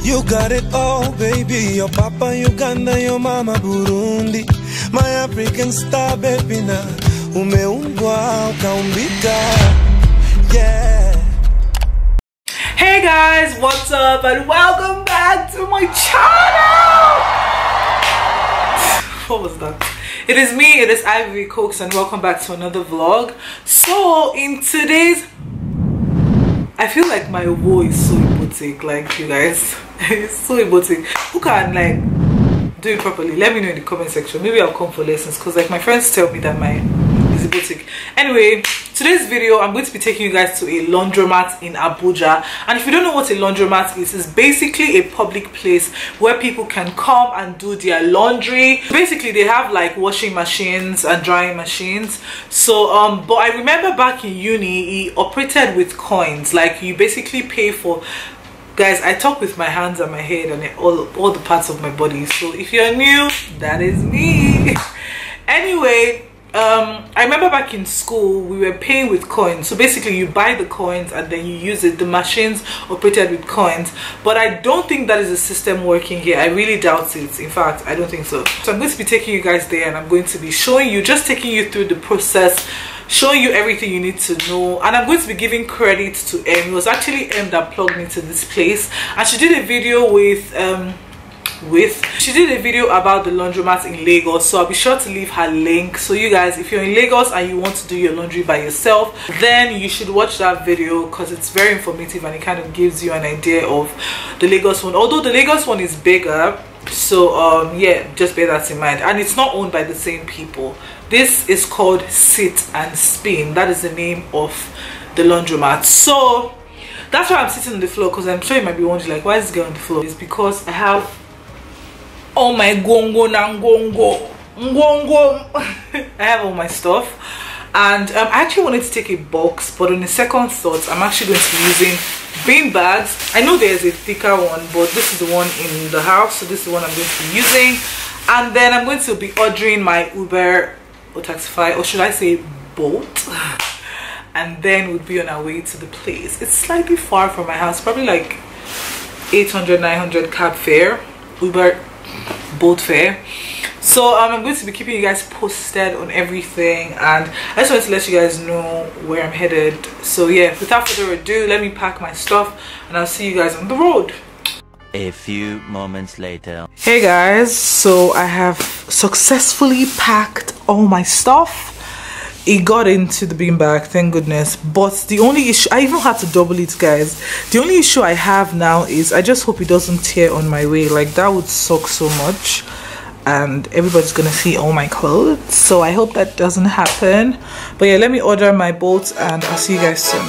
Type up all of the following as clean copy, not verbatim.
You got it all, baby. Your papa Uganda, your mama Burundi. My African star, baby, na umeumbwa ukaumbika. Yeah. Hey guys, what's up and welcome back to my channel. What was that? It is me, it is Ivy Cooks, and welcome back to another vlog. So in today's, I feel like my voice is so erotic, like you guys. It's so erotic. Who can like do it properly? Let me know in the comment section. Maybe I'll come for lessons, because like my friends tell me that my is erotic. Anyway, today's video I'm going to be taking you guys to a laundromat in Abuja. And if you don't know what a laundromat is, it's basically a public place where people can come and do their laundry. Basically they have like washing machines and drying machines. So but I remember back in uni he operated with coins. Like you basically pay for, guys, I talk with my hands and my head and all the parts of my body, so if you're new, that is me. Anyway, I remember back in school we were paying with coins. So basically you buy the coins and then you use it. The machines operated with coins, but I don't think that is a system working here. I really doubt it. In fact, I don't think so. So I'm going to be taking you guys there, and I'm going to be showing you, just taking you through the process, showing you everything you need to know. And I'm going to be giving credit to Em. It was actually Em that plugged me to this place, and she did a video she did a video about the laundromat in Lagos, so I'll be sure to leave her link. So you guys, if you're in Lagos and you want to do your laundry by yourself, then you should watch that video, because it's very informative and it kind of gives you an idea of the Lagos one, although the Lagos one is bigger. So yeah, just bear that in mind. And it's not owned by the same people. This is called Sit and Spin. That is the name of the laundromat. So that's why I'm sitting on the floor, because I'm sure you might be wondering like, why is this girl on the floor? It's because I have all my gongo I have all my stuff, and I actually wanted to take a box, but on the second thought I'm actually going to be using bean bags. I know there's a thicker one, but this is the one in the house, so this is the one I'm going to be using. And then I'm going to be ordering my Uber or Taxify, or should I say Bolt, and then we'll be on our way to the place. It's slightly far from my house, probably like 800-900 cab fare, Uber Bolt fare. So I'm going to be keeping you guys posted on everything, and I just wanted to let you guys know where I'm headed. So yeah, without further ado, let me pack my stuff and I'll see you guys on the road. A few moments later. Hey guys, so I have successfully packed all my stuff. It got into the beanbag, thank goodness. But the only issue, I even had to double it, guys. The only issue I have now is I just hope it doesn't tear on my way. Like that would suck so much, and everybody's gonna see all my clothes, so I hope that doesn't happen. But yeah, let me order my bolts and I'll see you guys soon.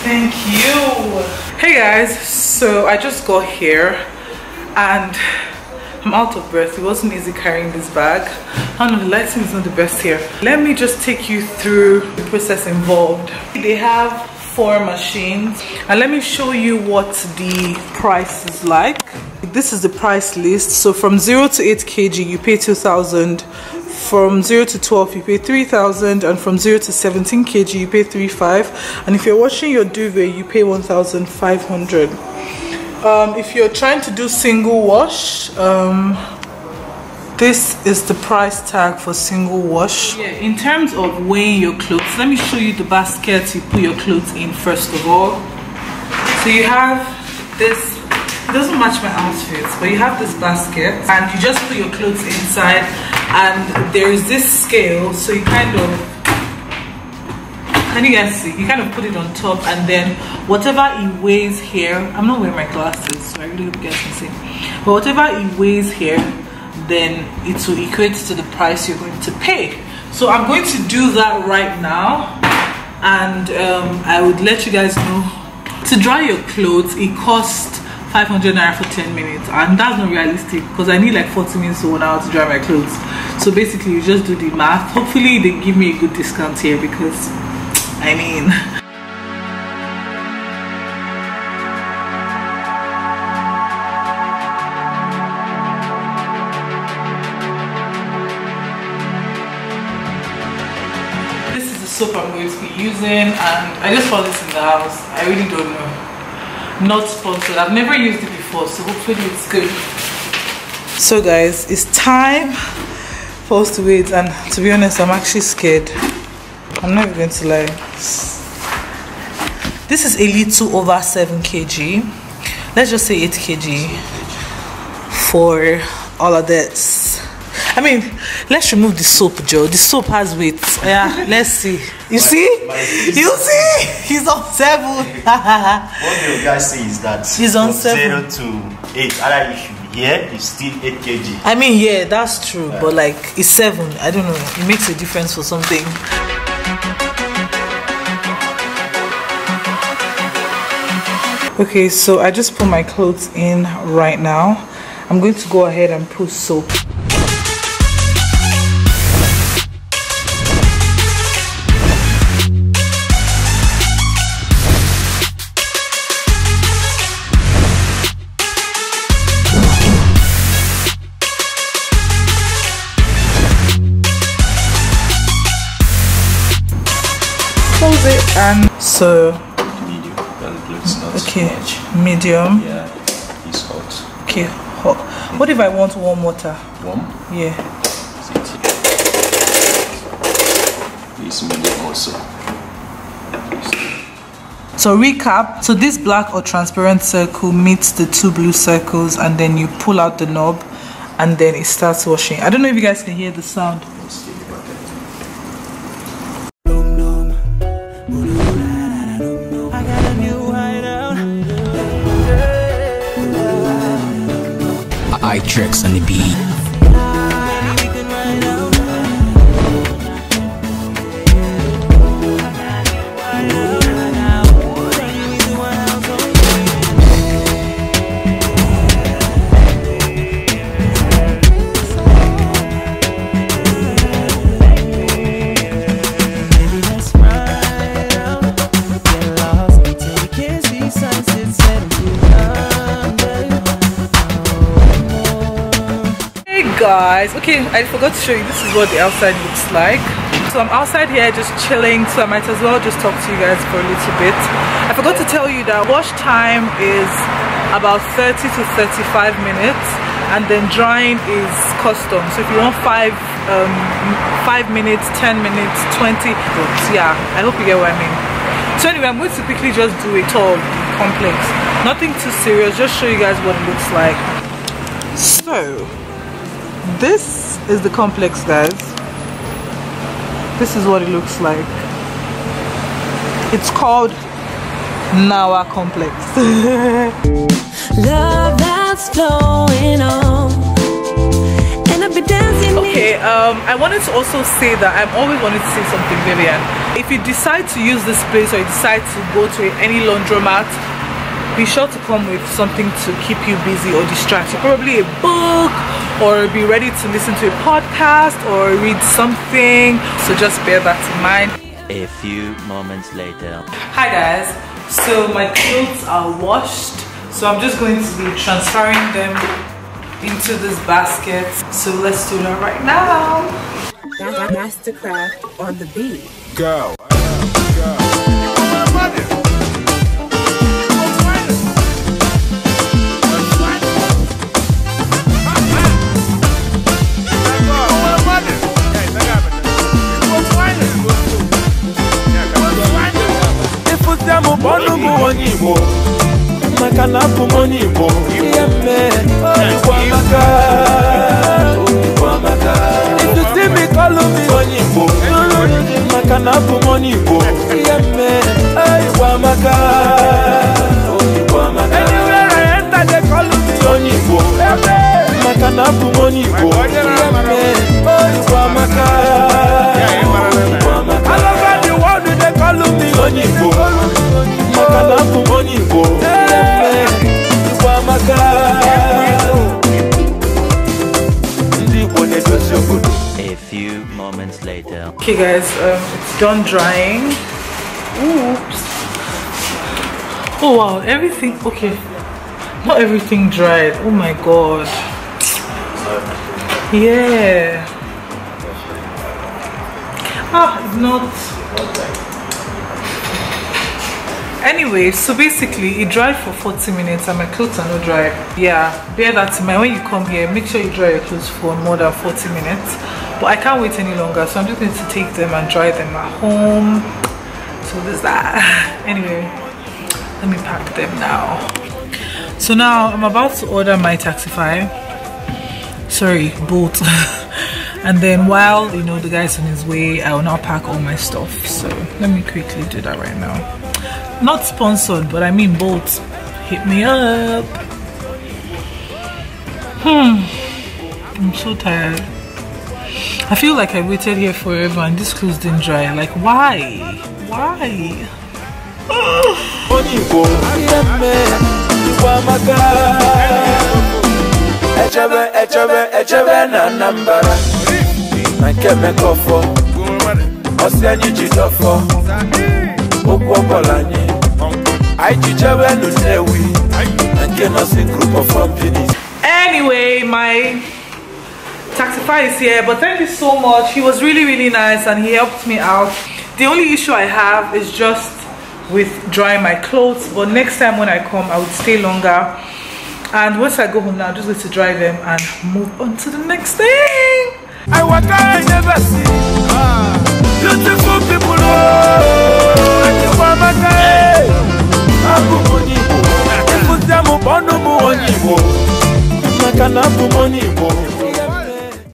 Thank you. Hey guys, so I just got here and I'm out of breath. It wasn't easy carrying this bag. I don't know, the lighting is not the best here. Let me just take you through the process involved. They have 4 machines, and let me show you what the price is like. This is the price list. So from 0 to 8 kg you pay 2,000, from 0 to 12 you pay 3,000, and from 0 to 17 kg you pay 3,500, and if you're washing your duvet you pay 1,500. If you're trying to do single wash, this is the price tag for single wash. Yeah, in terms of weighing your clothes, let me show you the basket you put your clothes in first of all. So you have this, it doesn't match my outfits, but you have this basket and you just put your clothes inside, and there's this scale, so you kind of, can you guys see? You kind of put it on top, and then whatever it weighs here, I'm not wearing my glasses, so I really hope you guys can see, but whatever it weighs here, then it will equate to the price you're going to pay. So I'm going to do that right now, and I would let you guys know. To dry your clothes, it costs 500 naira for 10 minutes, and that's not realistic because I need like 40 minutes to 1 hour to dry my clothes. So basically you just do the math. Hopefully they give me a good discount here, because I mean, this is the soap I'm going to be using, and I just found this in the house. I really don't know. Not sponsored. I've never used it before, so hopefully it's good. So guys, it's time for us to wait, and to be honest, I'm actually scared. I'm not even going to lie. This is a little over 7 kg. Let's just say 8 kg for all of this. I mean, let's remove the soap, Joe. The soap has weight. Yeah, let's see. You see? You see? He's on 7. What the guys say is that he's on 7. 0 to 8. Either you should be here, it's still 8 kg. I mean, yeah, that's true. Yeah. But like, it's 7. I don't know. It makes a difference for something. Okay, so I just put my clothes in right now. I'm going to go ahead and put soap. Close it, and so Medium. It's not okay, much. medium. Yeah, it's hot. Okay, hot. What if I want warm water? Warm? Yeah. It's medium also. So recap, so this black or transparent circle meets the 2 blue circles, and then you pull out the knob and then it starts washing. I don't know if you guys can hear the sound. Tricks on the beat. Guys, okay, I forgot to show you, this is what the outside looks like. So I'm outside here just chilling, so I might as well just talk to you guys for a little bit. I forgot to tell you that wash time is about 30 to 35 minutes, and then drying is custom. So if you want 5 minutes, 10 minutes, 20, yeah, I hope you get what I mean. So anyway, I'm going to quickly just do it all complex, nothing too serious, just show you guys what it looks like. So this is the complex, guys. This is what it looks like. It's called NAWA complex. Love that's flowing on, and I've been dancing. Okay, I wanted to also say that I've always wanted to say something, Vivian. If you decide to use this place, or you decide to go to any laundromat, be sure to come with something to keep you busy or distract you. Probably a book, or be ready to listen to a podcast or read something. So just bear that in mind. A few moments later. Hi guys, so my clothes are washed, so I'm just going to be transferring them into this basket. So let's do that right now. Mastercraft on the beat. Go. Ifutemo bono muwanyimo makana pumoni bo. Yeme, Wamaka. If you see me, call me Onibo. Makana pumoni bo. Yeme, Wamaka. Anywhere I enter, they call me Onibo. Makana pumoni bo. Yeme, Wamaka. All over the world, they call me Onibo. Makana pumoni bo. A few moments later. Okay guys, it's done drying. Oops. Oh wow, everything, okay, not everything dried. Oh my god. Yeah. It's not. Anyway, so basically it dried for 40 minutes and my clothes are not dry. Yeah, bear that in mind when you come here. Make sure you dry your clothes for more than 40 minutes. But I can't wait any longer, so I'm just going to take them and dry them at home. So there's that. Anyway, let me pack them now. So now I'm about to order my Taxify. Sorry, Bolt. And then while the guy's on his way, I will now pack all my stuff. So let me quickly do that right now. Not sponsored, but I mean Bolt, hit me up. I'm so tired. I feel like I waited here forever and this clothes didn't dry. Like why? Anyway, my Taxify is here, but thank you so much. He was really nice and he helped me out. The only issue I have is just with drying my clothes, but next time when I come I would stay longer, and once I go home now I'm just going to dry them and move on to the next thing. I never see beautiful people. Makana pumoni bo.